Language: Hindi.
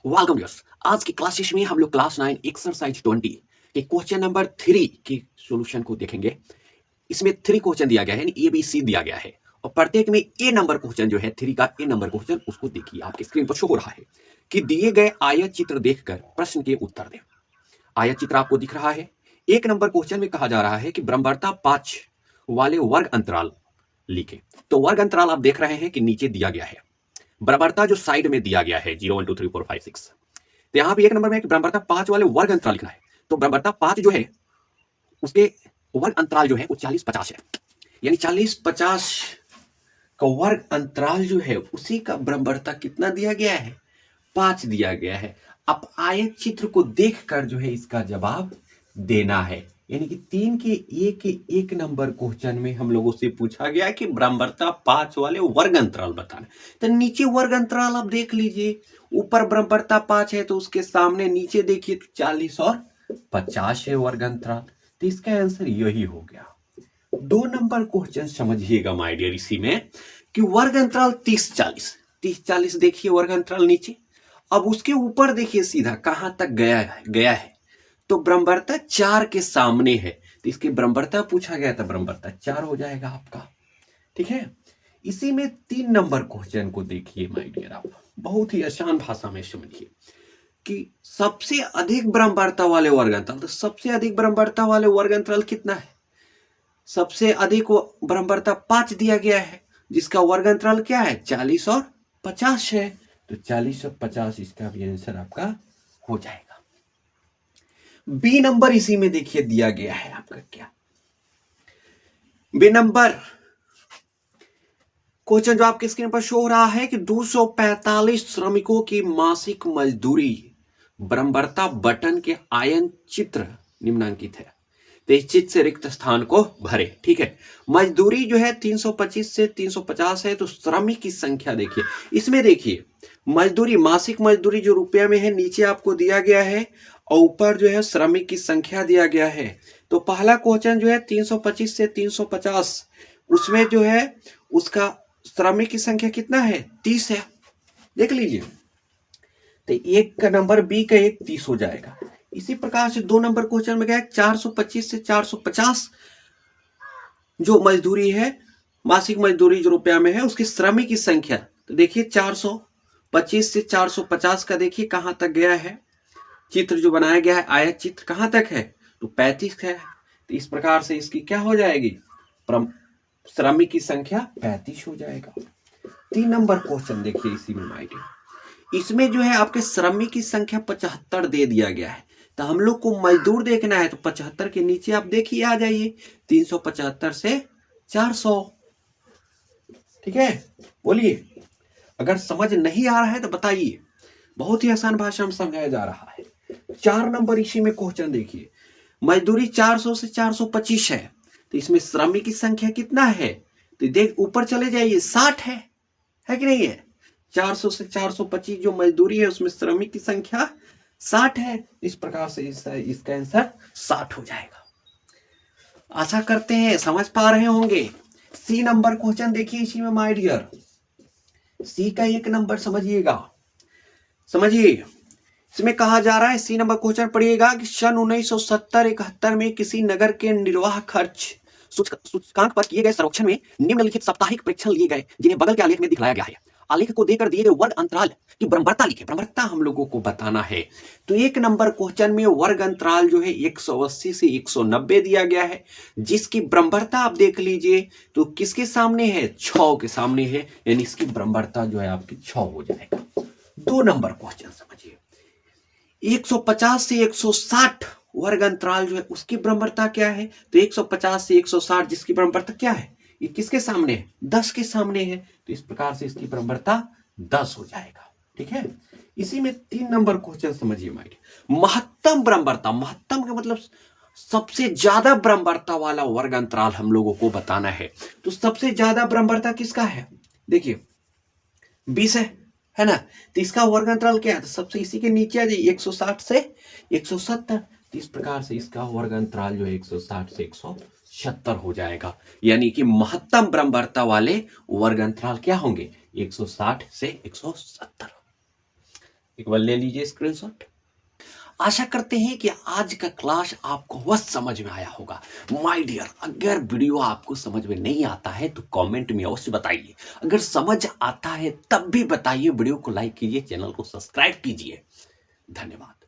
Welcome viewers. आज की क्लासेस में हम लोग क्लास 9 एक्सरसाइज 20 के क्वेश्चन नंबर 3 के सॉल्यूशन को देखेंगे। इसमें 3 क्वेश्चन दिया गया है, यानी ए बी सी दिया गया है और प्रत्येक में ए नंबर क्वेश्चन जो है 3 का ए नंबर क्वेश्चन उसको देखिए, आपकी स्क्रीन पर शो हो रहा है कि दिए गए आयत चित्र देखकर प्रश्न के उत्तर दें। आयत चित्र आपको दिख रहा है। एक नंबर क्वेश्चन में कहा जा रहा है कि बराबरता 5 वाले वर्ग अंतराल लिखे। तो वर्ग अंतराल आप देख रहे हैं कि नीचे दिया गया है, बराबरता जो साइड में दिया गया है 0 1 2 3 4 5 6। तो यहाँ पे एक नंबर में बराबरता 5 वाले वर्ग अंतराल लिखना है। तो बराबरता 5 जो है उसके वर्ग अंतराल जो है वो 40 50 है, यानी 40 50 का वर्ग अंतराल जो है उसी का बराबरता कितना दिया गया है, 5 दिया गया है। अब आयत चित्र को देखकर जो है इसका जवाब देना है, यानी कि 3 के एक नंबर क्वेश्चन में हम लोगों से पूछा गया कि बराबरता 5 वाले वर्ग अंतराल बताना। तो नीचे वर्ग अंतराल आप देख लीजिए, ऊपर बराबरता 5 है तो उसके सामने नीचे देखिए 40 और 50 है वर्ग अंतराल। तो इसका आंसर यही हो गया। 2 नंबर क्वेश्चन समझिएगा माय डियर, इसी में कि वर्ग अंतराल 30 40 देखिए वर्ग अंतराल नीचे। अब उसके ऊपर देखिए सीधा कहां तक गया है तो बराबरता 4 के सामने है, तो इसकी बराबरता पूछा गया था, बराबरता 4 हो जाएगा आपका। ठीक है। इसी में 3 नंबर क्वेश्चन को देखिए माय डियर, आप बहुत ही आसान भाषा में समझिए कि सबसे अधिक बराबरता वाले वर्ग अंतराल, तो सबसे अधिक बराबरता वाले वर्ग अंतराल कितना है, सबसे अधिक बराबरता 5 दिया गया है, जिसका वर्ग अंतराल क्या है 40 और 50 है। तो 40 और 50 इसका भी आंसर आपका हो जाएगा। बी नंबर इसी में देखिए दिया गया है आपका क्या, बी नंबर क्वेश्चन जो आपके स्क्रीन पर शो हो रहा है कि 245 श्रमिकों की मासिक मजदूरी बराबरता बटन के आयन चित्र निम्नांकित है, तो इस चित्र से रिक्त स्थान को भरे। ठीक है। मजदूरी जो है 325 से 350 है, तो श्रमिक की संख्या देखिए, इसमें देखिए मजदूरी मासिक मजदूरी जो रुपया में है नीचे आपको दिया गया है और ऊपर जो है श्रमिक की संख्या दिया गया है। तो पहला क्वेश्चन जो है 325 से 350, उसमें जो है उसका श्रमिक की संख्या कितना है 30 है, देख लीजिए। तो एक का नंबर बी का एक 30 हो जाएगा। इसी प्रकार से 2 नंबर क्वेश्चन में क्या है 425 से 450 जो मजदूरी है, मासिक मजदूरी जो रुपया में है उसकी श्रमिक की संख्या, तो देखिए 425 से 450 का देखिए कहां तक गया है, चित्र जो बनाया गया है आयत चित्र कहां तक है तो 35 है। तो इस प्रकार से इसकी क्या हो जाएगी, श्रमिक की संख्या 35 हो जाएगा। 3 नंबर क्वेश्चन देखिए इसी में माय डियर, इसमें जो है आपके श्रमिक की संख्या 75 दे दिया गया है, तो हम लोग को मजदूर देखना है, तो 75 के नीचे आप देखिए आ जाइए 375 से 400। ठीक है। बोलिए, अगर समझ नहीं आ रहा है तो बताइए, बहुत ही आसान भाषा में समझाया जा रहा है। 4 नंबर इसी में क्वेश्चन देखिए, मजदूरी 400 से 425 है, तो इसमें श्रमिक की संख्या कितना है, तो देख ऊपर चले जाइए 60 है कि नहीं है। 400 से 425 जो मजदूरी है उसमें श्रमिक की संख्या 60 है, इस प्रकार से इसका आंसर 60 हो जाएगा। आशा करते हैं समझ पा रहे होंगे। सी नंबर क्वेश्चन देखिए इसी में माय डियर, सी का एक नंबर समझिएगा, समझिए। इसमें कहा जा रहा है, सी नंबर क्वेश्चन पढ़िएगा कि सन 1970-71 में किसी नगर के निर्वाह खर्च सूचकांक पर किए गए सर्वेक्षण में निम्नलिखित साप्ताहिक परीक्षण लिए गए, जिन्हें बगल के आलेख में दिखाया गया है। आलेख को देकर दिए गए वर्ग अंतराल की बराबरता लिखे, बराबरता हम लोगों को बताना है। तो एक नंबर क्वेश्चन में वर्ग अंतराल जो है 180 से 190 दिया गया है, जिसकी बराबरता आप देख लीजिए तो किसके सामने है 6 के सामने है, यानी इसकी बराबरता जो है आपकी 6 हो जाएगा। 2 नंबर क्वेश्चन समझिए, 150 से 160 वर्ग अंतराल जो है उसकी बराबरता क्या है, तो 150 से 160 जिसकी बराबरता क्या है, ये किसके सामने है 10 के सामने है, तो इस प्रकार से इसकी बराबरता 10 हो जाएगा। ठीक है। इसी में 3 नंबर क्वेश्चन समझिए माइक, महत्तम बराबरता, महत्तम का मतलब सबसे ज्यादा बराबरता वाला वर्ग अंतराल हम लोगों को बताना है। तो सबसे ज्यादा बराबरता किसका है, देखिए 20 है ना, तो इसका वर्ग अंतराल क्या है, तो सबसे इसी के नीचे आ जाइए 160 से 170, तो इस प्रकार से इसका वर्ग अंतराल जो है 160 से 170 हो जाएगा, यानी कि महत्तम बराबरता वाले वर्ग अंतराल क्या होंगे 160 से 170। एक बार ले लीजिए स्क्रीनशॉट। आशा करते हैं कि आज का क्लास आपको वह समझ में आया होगा। माय डियर, अगर वीडियो आपको समझ में नहीं आता है तो कमेंट में अवश्य बताइए। अगर समझ आता है तब भी बताइए। वीडियो को लाइक कीजिए, चैनल को सब्सक्राइब कीजिए। धन्यवाद।